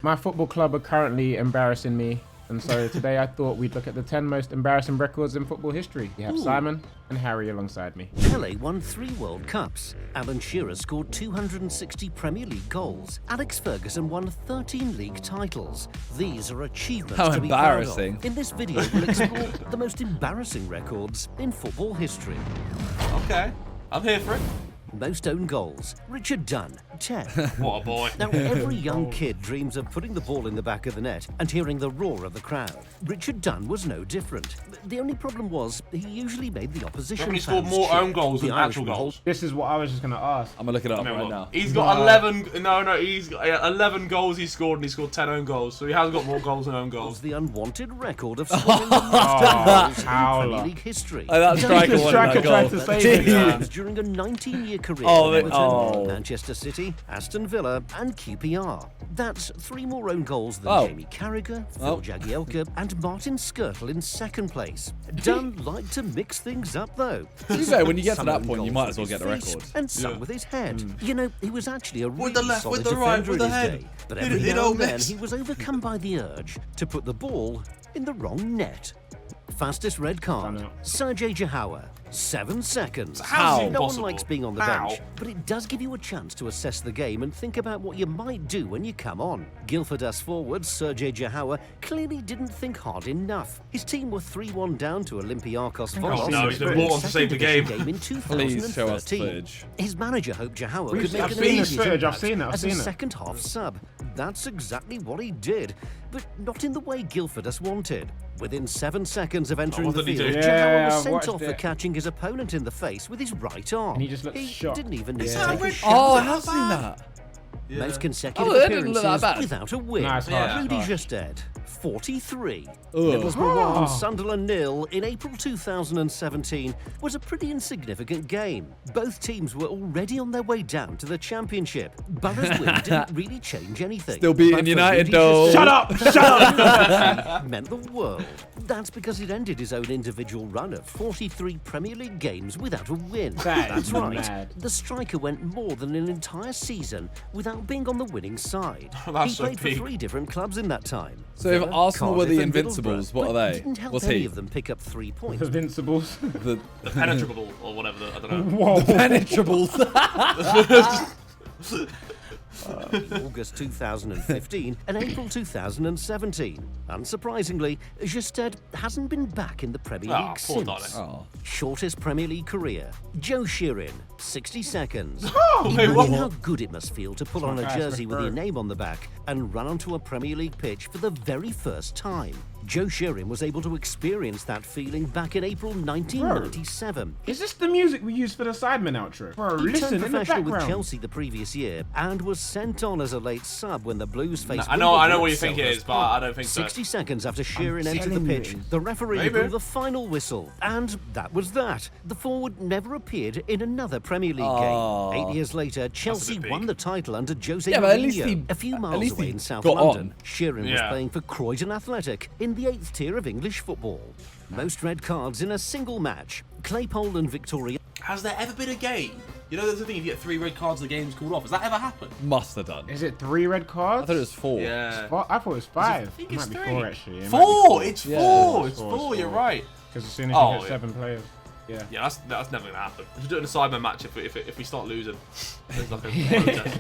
My football club are currently embarrassing me, and so today I thought we'd look at the 10 most embarrassing records in football history. We have Simon and Harry alongside me. Pele won 3 World Cups. Alan Shearer scored 260 Premier League goals. Alex Ferguson won 13 league titles. These are achievements to be proud of. In this video, we'll explore the most embarrassing records in football history. Okay, I'm here for it. Most own goals. Richard Dunn, 10. What a boy. Now, every young kid dreams of putting the ball in the back of the net and hearing the roar of the crowd. Richard Dunn was no different. The only problem was he usually made the opposition He scored more own goals than actual goals. This is what I was just going to ask. I'm going to look it up right now. He's got 11... No, he's got 11 goals he scored, and he scored 10 own goals. So he has got more goals than own goals. The unwanted record of scoring the most own goals in Premier League history. That striker tried to save it. During a 19-year career Manchester City, Aston Villa and QPR. That's 3 more own goals than Jamie Carragher, Phil Jagielka and Martin Skirtle in second place. Dunn liked to mix things up though. To be fair, when you get to that point, you might as well get the record. And some with his head. You know, he was actually a really the left, solid with the right, defender with in the his head. day. But every now and then he was overcome by the urge to put the ball in the wrong net. Fastest red card, Sergej Jahawa, 7 seconds. No one likes being on the bench, but it does give you a chance to assess the game and think about what you might do when you come on. Guildford as forward, Sergej Jahawa clearly didn't think hard enough. His team were 3-1 down to Olympiacos he's been brought on to save the game. In 2013. Please show us footage. His manager hoped Jahawa could make an I've seen it. second half sub. That's exactly what he did, but not in the way Guildford wanted. Within 7 seconds of entering the field, Jahawa was sent off for catching his opponent in the face with his right arm. And he just looked shocked. Didn't even need to take a shot. Oh, I have seen that. Most consecutive appearances without a win. Rudy Gestede, 43. Middlesbrough 1, Sunderland 0 in April 2017 was a pretty insignificant game. Both teams were already on their way down to the Championship. Borough's win didn't really change anything. Still beating United though. Shut up! Meant the world. That's because it ended his own individual run of 43 Premier League games without a win. That's right. Mad. The striker went more than an entire season without being on the winning side. He played for 3 different clubs in that time. So if Arsenal were the Invincibles, what are they? Didn't help What's any he? of them pick up 3 points. Invincibles. The Penetrable or whatever, I don't know. Whoa. Penetrables. August 2015 and April 2017. Unsurprisingly, Gestede hasn't been back in the Premier League since. Shortest Premier League career, Joe Sheeran, 60 seconds. Imagine how good it must feel to pull on a jersey with your name on the back and run onto a Premier League pitch for the very first time. Joe Sheeran was able to experience that feeling back in April 1997. Is this the music we used for the Sidemen outro? Bro, He listen turned in the professional with background. Chelsea the previous year and was sent on as a late sub when the Blues faced I know what you think it is, but I don't think so. 60 seconds after Sheeran entered the pitch, the referee blew the final whistle. And that was that. The forward never appeared in another Premier League game. 8 years later, Chelsea won the title under Jose but at least Mourinho. A few miles away in South got London, on. Sheeran was playing for Croydon Athletic in the 8th tier of English football. Most red cards in a single match. Claypole and Victoria. Has there ever been a game? You know, there's the thing, if you get 3 red cards, the game's called off. Has that ever happened? Must have done. Is it 3 red cards? I thought it was 4. Yeah. I thought it was 5. I think It it's might be 3. 4 actually. 4! It's 4! Yeah. It's 4, you're right. Because as soon as you get 7 players. Yeah. Yeah, that's never going to happen. If we're doing a Sidemen match, if we start losing, there's like a protest.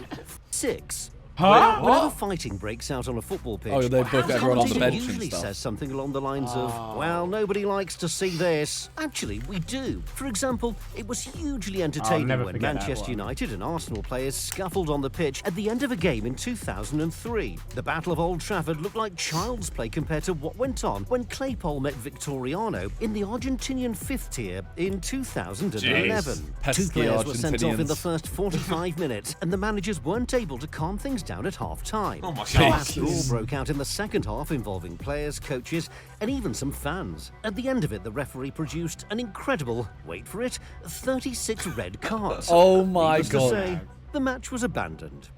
6. Huh? Whenever fighting breaks out on a football pitch, they book everyone on the bench and usually stuff. says something along the lines of, well, nobody likes to see this. Actually, we do. For example, it was hugely entertaining when forget that Manchester one. United and Arsenal players scuffled on the pitch at the end of a game in 2003. The Battle of Old Trafford looked like child's play compared to what went on when Claypole met Victoriano in the Argentinian 5th tier in 2011. Pesky 2 players were sent off in the Argentinians. first 45 minutes, and the managers weren't able to calm things down at half-time. Oh my So God. after all broke out in the second half involving players, coaches, and even some fans. At the end of it, the referee produced an incredible, wait for it, 36 red cards. Oh my Needless to God. say, the match was abandoned.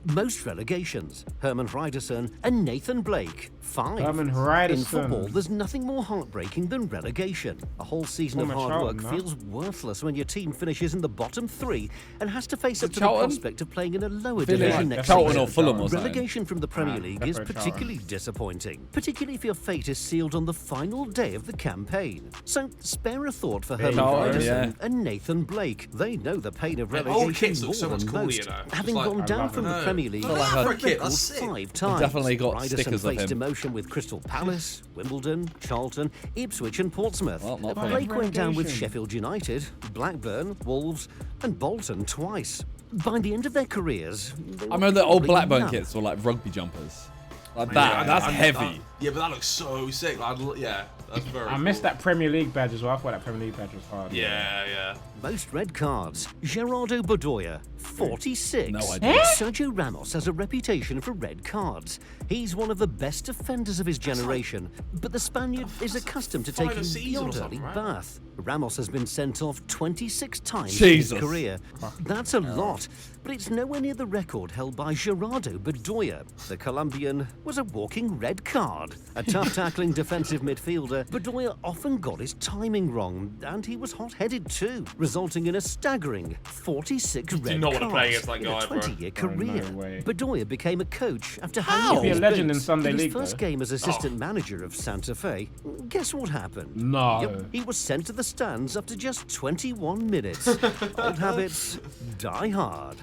Most relegations, Herman Hreiderson and Nathan Blake, 5. Herman Hreiderson. In football, there's nothing more heartbreaking than relegation. A whole season of Former hard work Charlton, feels worthless when your team finishes in the bottom 3 and has to face up to the Charlton? prospect of playing in a lower Feeling division like next Charlton season. or Fulham or something. Relegation from the Premier League is Charlton. particularly disappointing, particularly if your fate is sealed on the final day of the campaign. So spare a thought for Herman Charlton, Hreiderson yeah. and Nathan Blake. They know the pain of Man, relegation old kits more look so than much cooler, most, you know. It's having like- gone I down love from it. the Premier League Feel like a- For a kid, record that's sick. 5 times. Definitely got Hreiderson stickers of faced him. emotion with Crystal Palace, Wimbledon, Charlton, Ipswich and Portsmouth. Well, not for him. Blake went down with Relegation. Sheffield United, Blackburn, Wolves and Bolton twice. By the end of their careers, they I were remember the old probably Blackburn numb. kits were like rugby jumpers. Like that, that's heavy. Yeah, but that looks so sick. Like, yeah, that's very I missed cool. that Premier League badge as well. I thought that Premier League badge was hard. Yeah, yeah. Most red cards. Gerardo Bedoya, 46. No idea. Sergio Ramos has a reputation for red cards. He's one of the best defenders of his generation, but the Spaniard is accustomed to five taking a the season or odd early something, right? bath. Ramos has been sent off 26 times Jesus. in his career. That's a lot, but it's nowhere near the record held by Gerardo Bedoya. The Colombian was a walking red card. A tough tackling defensive midfielder, Bedoya often got his timing wrong, and he was hot-headed too, resulting in a staggering 46 red not want to play cards against that in guy, a bro. 20-year Bro, no career. way. Bedoya became a coach after hanging He'd up be a his legend in boots. Sunday In his League, first though. game as assistant manager of Santa Fe, guess what happened? No. Yep, he was sent to the stands after just 21 minutes. Old habits die hard.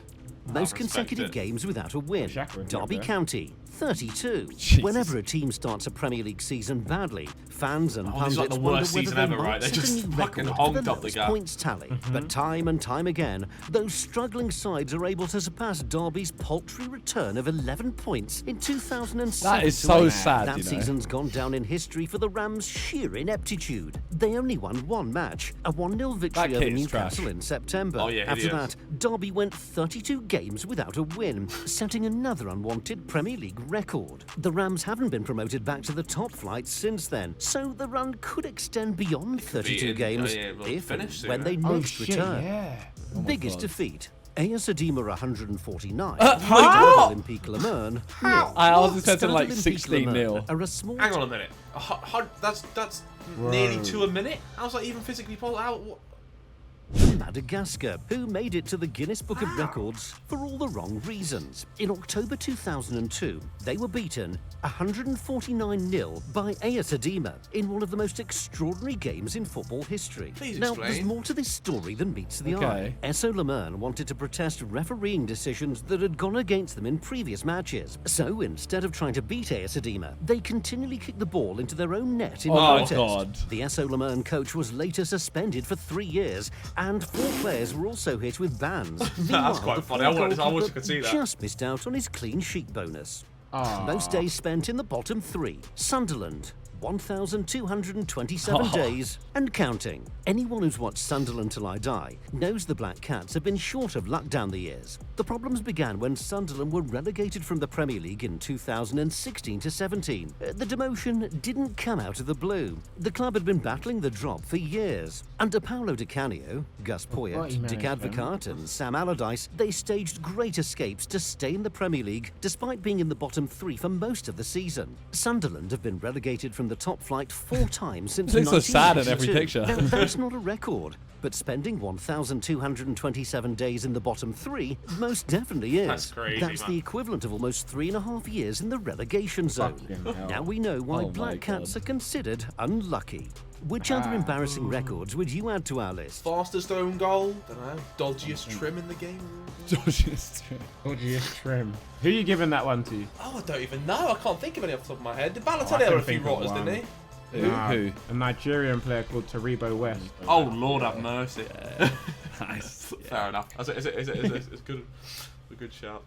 Most respect consecutive it. games without a win. Shaq was Derby there. County, 32. Jesus. Whenever a team starts a Premier League season badly, fans and Oh, this pundits is like the wonder worst whether season they ever, might right? They set just a new fucking record for honked the up the lowest gap. points tally. But time and time again, those struggling sides are able to surpass Derby's paltry return of 11 points in 2007. That is so to 8. sad, That you know. season's gone down in history for the Rams' sheer ineptitude. They only won one match, a 1-0 victory That over kit is Newcastle trash. in September. Oh, yeah, After hideous. that, Derby went 32 games without a win, setting another unwanted Premier League record. The Rams haven't been promoted back to the top flight since then, so the run could extend beyond 32 in- games yeah, well, if and finish soon, when they eh? Oh next shit! return. Yeah. Biggest God. defeat. AS Adema 149. how? Olympique Le Mans. I was expecting Stade like Olympique Le Mans 16-0. are a small Hang on a minute. That's nearly 2 a minute. How's that even physically possible? How? What? Madagascar, who made it to the Guinness Book of Records for all the wrong reasons. In October 2002, they were beaten 149-0 by AS Adema in one of the most extraordinary games in football history. Please now, explain. there's more to this story than meets the Okay. eye. SO Le Mans wanted to protest refereeing decisions that had gone against them in previous matches. So, instead of trying to beat AS Adema, they continually kicked the ball into their own net in Oh, protest. God. The SO Le Mans coach was later suspended for 3 years, and 4 players were also hit with bans. Meanwhile, quite the funny. I wish I goalkeeper could see that. just missed out on his clean sheet bonus. Aw. Most days spent in the bottom 3. Sunderland, 1,227 days and counting. Anyone who's watched Sunderland Till I Die knows the Black Cats have been short of luck down the years. The problems began when Sunderland were relegated from the Premier League in 2016 to 17. The demotion didn't come out of the blue. The club had been battling the drop for years. Under Paolo Di Canio, Gus Poyet, Bloody Dick management. Advocaat and Sam Allardyce, they staged great escapes to stay in the Premier League despite being in the bottom 3 for most of the season. Sunderland have been relegated from the top flight 4 times since Looks so sad in every 1992. picture. Now, that's not a record, but spending 1,227 days in the bottom 3 most definitely is. That's crazy, That's man. the equivalent of almost 3.5 years in the relegation zone. Fucking hell. Now we know why Oh my Black Cats God. are considered unlucky. Which other embarrassing records would you add to our list? Fastest own goal? Don't know. Dodgiest trim in the game? Gorgeous trim. Who are you giving that one to? Oh, I don't even know. I can't think of any off the top of my head. Did I Balotelli can have a few think of rotters, one. didn't he? Who? A Nigerian player called Taribo West. Oh, Lord have mercy. Nice. Fair enough. It's good. A good shout.